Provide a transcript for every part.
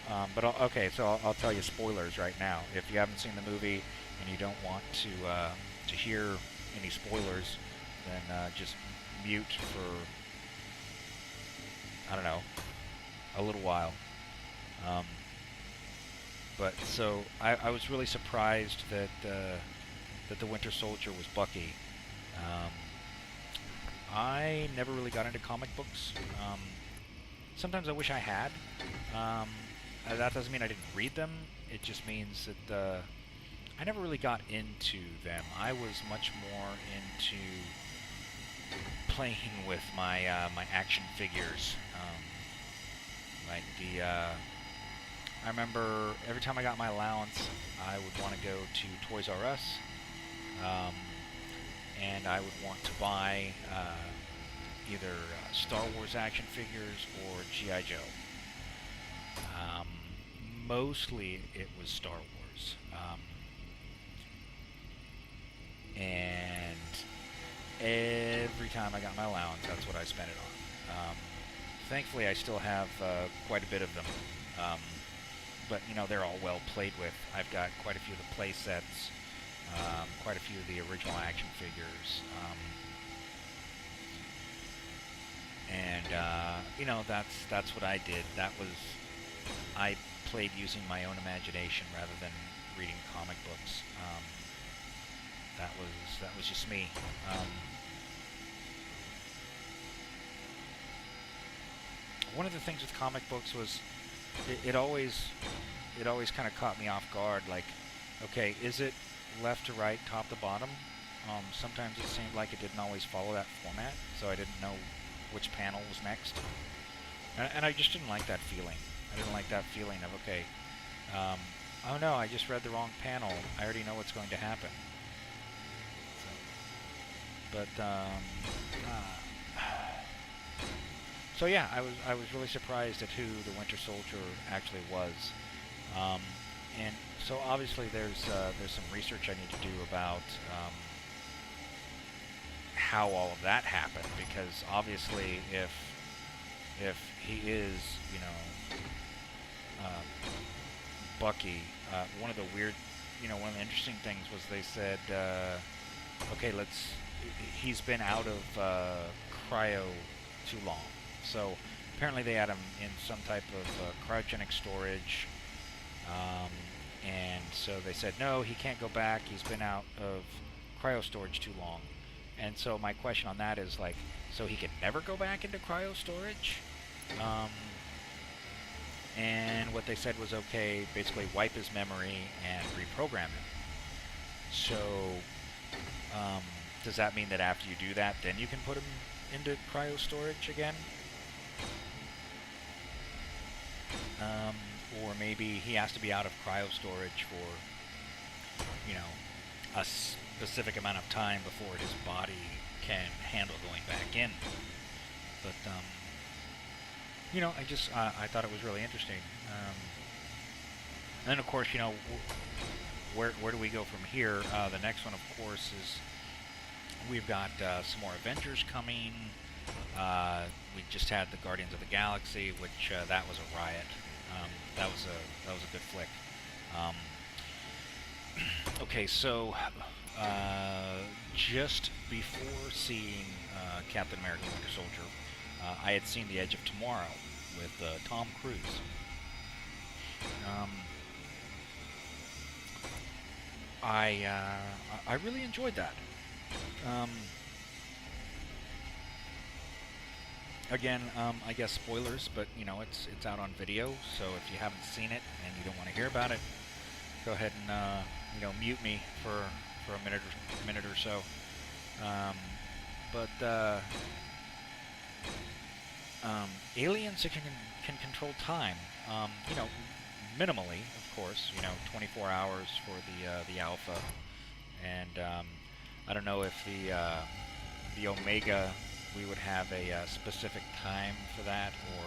Okay, so I'll tell you spoilers right now. If you haven't seen the movie and you don't want to hear any spoilers, then just mute for, I don't know, a little while. Um, but so I was really surprised that the Winter Soldier was Bucky. Um, I never really got into comic books. Sometimes I wish I had. Um, that doesn't mean I didn't read them. It just means that I never really got into them. I was much more into playing with my action figures. Like I remember every time I got my allowance, I would want to go to Toys R Us, um, and I would want to buy either Star Wars action figures or GI Joe. Um, Mostly it was Star Wars, and every time I got my allowance, that's what I spent it on. Thankfully, I still have quite a bit of them, um, but you know they're all well played with. I've got quite a few of the play sets, quite a few of the original action figures, and you know that's what I did. That was I played using my own imagination rather than reading comic books. That was just me. Um, One of the things with comic books was it always kind of caught me off guard. Like, okay, is it left to right, top to bottom? Sometimes it seemed like it didn't always follow that format, so I didn't know which panel was next, and I just didn't like that feeling. I didn't like that feeling of okay, um, oh no, I just read the wrong panel. I already know what's going to happen. So, but so yeah, I was really surprised at who the Winter Soldier actually was, um, and so obviously there's some research I need to do about how all of that happened because obviously if he is you know Bucky, one of the weird one of the interesting things was they said okay he's been out of cryo too long. So apparently they had him in some type of cryogenic storage, um, and so they said no, he can't go back. He's been out of cryo storage too long. And so my question on that is like, so he can never go back into cryo storage? Um, and what they said was okay, basically wipe his memory and reprogram him. So um, does that mean that after you do that, then you can put him into cryo storage again? Um, or maybe he has to be out of cryo storage for, you know, a specific amount of time before his body can handle going back in. But, I just, I thought it was really interesting. And then, of course, where do we go from here? The next one, of course, is we've got some more Avengers coming. We just had the Guardians of the Galaxy, which that was a riot. That was a good flick. Um, okay, so just before seeing Captain America: Winter Soldier, I had seen The Edge of Tomorrow with Tom Cruise. Um, I really enjoyed that. Um, Again, I guess spoilers, but it's out on video. So if you haven't seen it and you don't want to hear about it, go ahead and mute me for a minute or so. But aliens that can control time. Minimally, of course. 24 hours for the alpha, and I don't know if the Omega we would have a specific time for that, or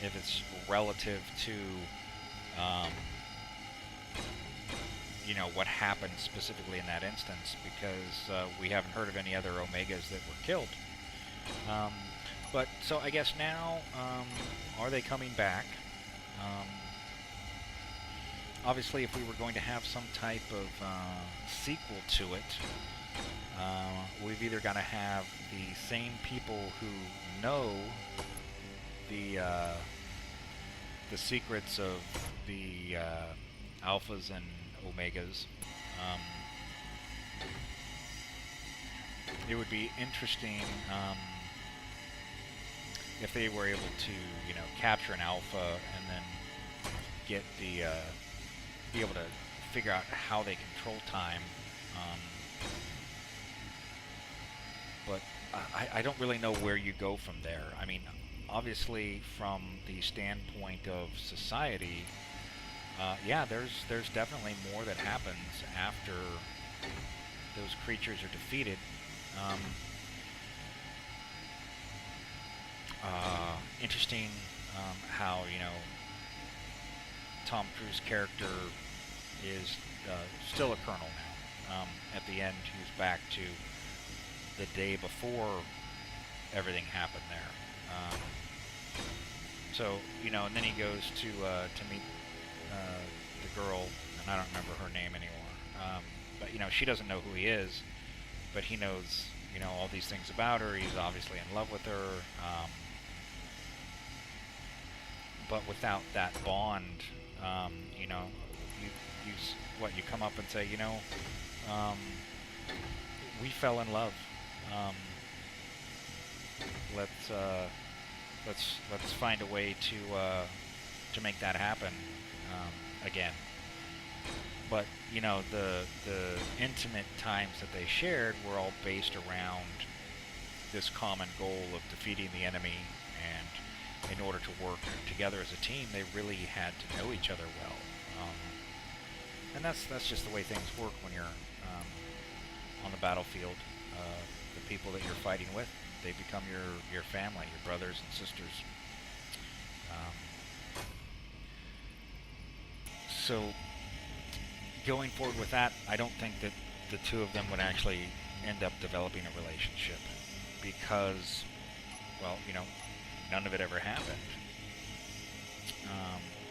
if it's relative to um, what happened specifically in that instance, because we haven't heard of any other Omegas that were killed. But so I guess now, are they coming back? Um, Obviously, if we were going to have some type of sequel to it, we've either got to have the same people who know the the secrets of the alphas and omegas. Um, it would be interesting if they were able to, capture an alpha and then get be able to figure out how they control time. Um, but I don't really know where you go from there. I mean, obviously, from the standpoint of society, yeah, there's definitely more that happens after those creatures are defeated. Um, Interesting how Tom Cruise character is still a colonel now. At the end, he's back to the day before everything happened there. So and then he goes to meet the girl, and I don't remember her name anymore. But she doesn't know who he is, but he knows all these things about her. He's obviously in love with her. But without that bond, you come up and say, we fell in love. Um, let's find a way to make that happen again. But the intimate times that they shared were all based around this common goal of defeating the enemy, and in order to work together as a team, they really had to know each other well. And that's just the way things work when you're on the battlefield. The people that you're fighting with, they become your family, your brothers and sisters. So going forward with that, I don't think that the two of them would actually end up developing a relationship because, well, none of it ever happened.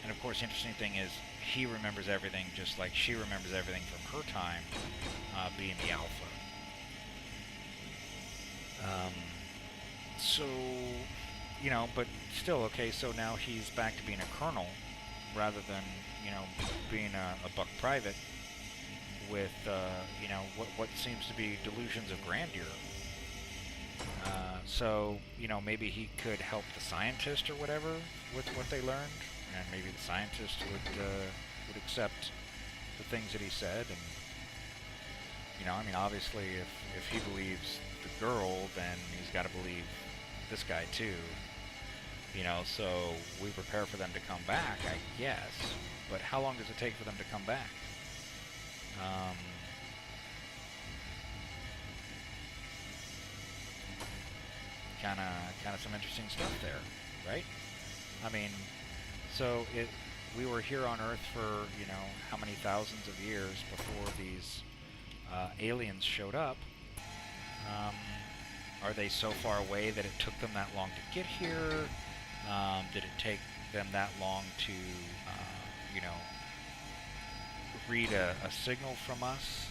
And of course, the interesting thing is he remembers everything just like she remembers everything from her time being the alpha. So, but still, okay, so now he's back to being a colonel rather than, being a buck private with, what seems to be delusions of grandeur. So, maybe he could help the scientist or whatever with what they learned, and maybe the scientist would accept the things that he said, and, obviously if he believes the girl, then he's got to believe this guy too. So we prepare for them to come back, I guess. But how long does it take for them to come back? Kind of some interesting stuff there, right? I mean, so we were here on Earth for how many thousands of years before these aliens showed up. Are they so far away that it took them that long to get here? Did it take them that long to, read a signal from us?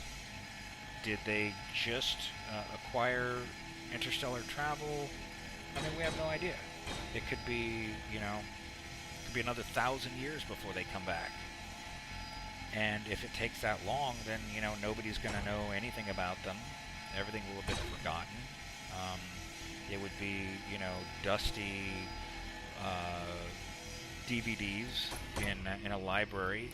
Did they just acquire interstellar travel? I mean, we have no idea. It could be, another 1,000 years before they come back. And if it takes that long, then, nobody's going to know anything about them. Everything will have been forgotten. It would be, dusty DVDs in a library,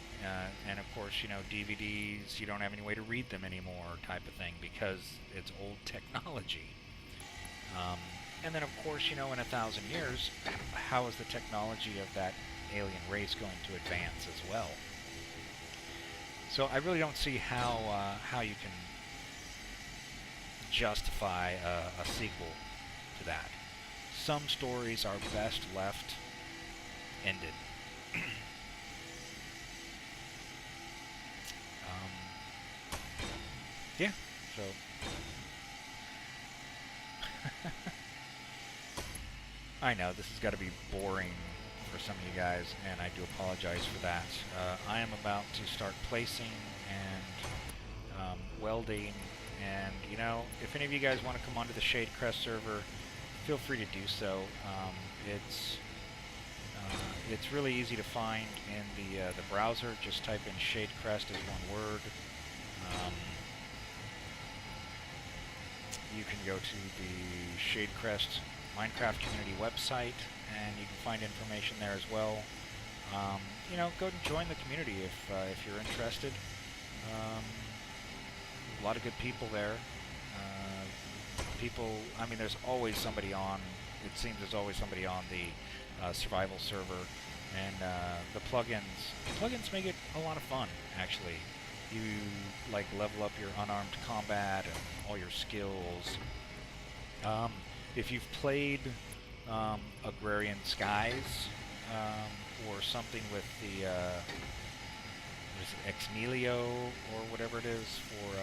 and of course, DVDs, you don't have any way to read them anymore, type of thing, because it's old technology. And then, of course, in 1,000 years, how is the technology of that alien race going to advance as well? So I really don't see how you can justify a sequel to that. Some stories are best left ended. Yeah, so I know this has got to be boring for some of you guys, and I do apologize for that. I am about to start placing and welding, and you know, if any of you guys want to come onto the Shadecrest server, feel free to do so. It's it's really easy to find in the browser. Just type in Shadecrest as one word. You can go to the Shadecrest Minecraft community website, and you can find information there as well. You know, go and join the community if you're interested. A lot of good people there. I mean, there's always somebody on. It seems there's always somebody on the survival server, and the plugins make it a lot of fun, actually. You like level up your unarmed combat and all your skills. If you've played Agrarian Skies or something with the Exmelio or whatever it is for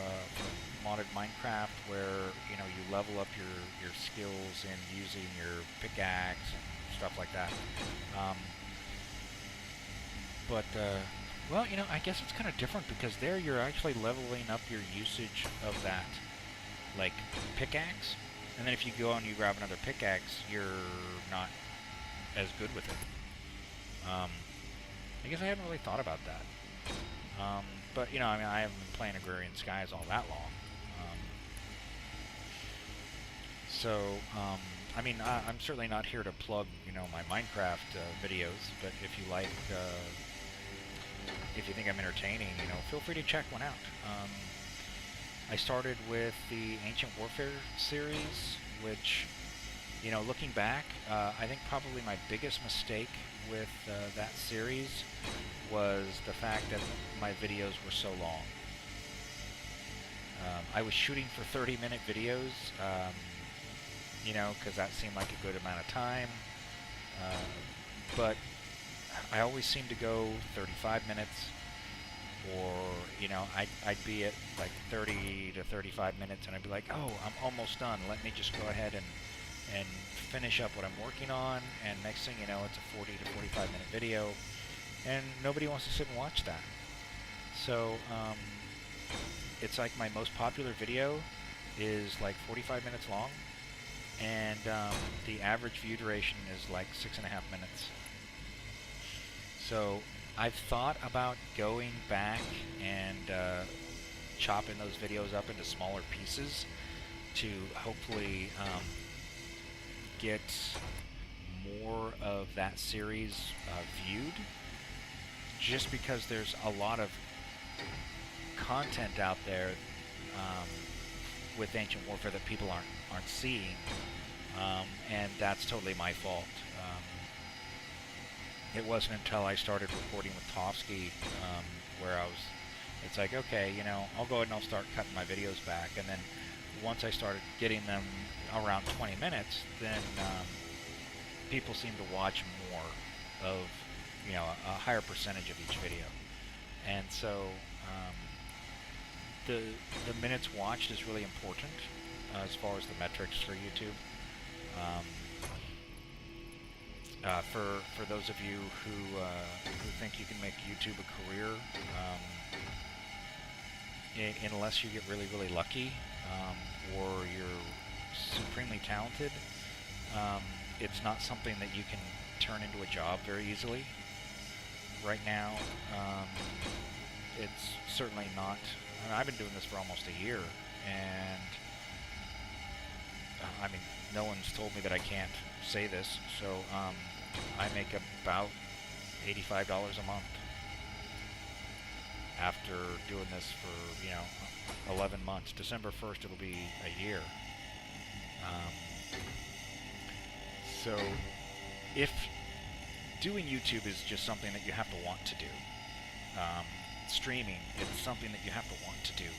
modded Minecraft, where you know you level up your skills in using your pickaxe and stuff like that. Well, you know, I guess it's kind of different because there you're actually leveling up your usage of that, like, pickaxe. And then if you go and you grab another pickaxe, you're not as good with it. I guess I haven't really thought about that. But, you know, I mean, I haven't been playing Agrarian Skies all that long. I mean, I'm certainly not here to plug, you know, my Minecraft videos, but if you like... if you think I'm entertaining, you know, feel free to check one out. I started with the Ancient Warfare series, which, you know, looking back, I think probably my biggest mistake with that series was the fact that my videos were so long. I was shooting for 30-minute videos, you know, because that seemed like a good amount of time, but I always seemed to go 35 minutes, or, you know, I'd be at like 30 to 35 minutes, and I'd be like, oh, I'm almost done. Let me just go ahead and finish up what I'm working on, and next thing you know, it's a 40 to 45 minute video, and nobody wants to sit and watch that. So, it's like my most popular video is like 45 minutes long, and the average view duration is like 6.5 minutes. So I've thought about going back and chopping those videos up into smaller pieces to hopefully get more of that series viewed, just because there's a lot of content out there with Ancient Warfare that people aren't seeing, and that's totally my fault. It wasn't until I started recording with Tofsky where it's like, okay, you know, I'll go ahead and I'll start cutting my videos back, and then once I started getting them around 20 minutes, then people seem to watch more of, you know, a higher percentage of each video. And so the minutes watched is really important as far as the metrics for YouTube. For those of you who think you can make YouTube a career, unless you get really, really lucky, or you're supremely talented, it's not something that you can turn into a job very easily. Right now, it's certainly not. I mean, I've been doing this for almost a year, and I mean, no one's told me that I can't say this, so I make about $85 a month after doing this for, you know, 11 months. December 1st, it'll be a year. So if doing YouTube is just something that you have to want to do, streaming, it's something that you have to want to do,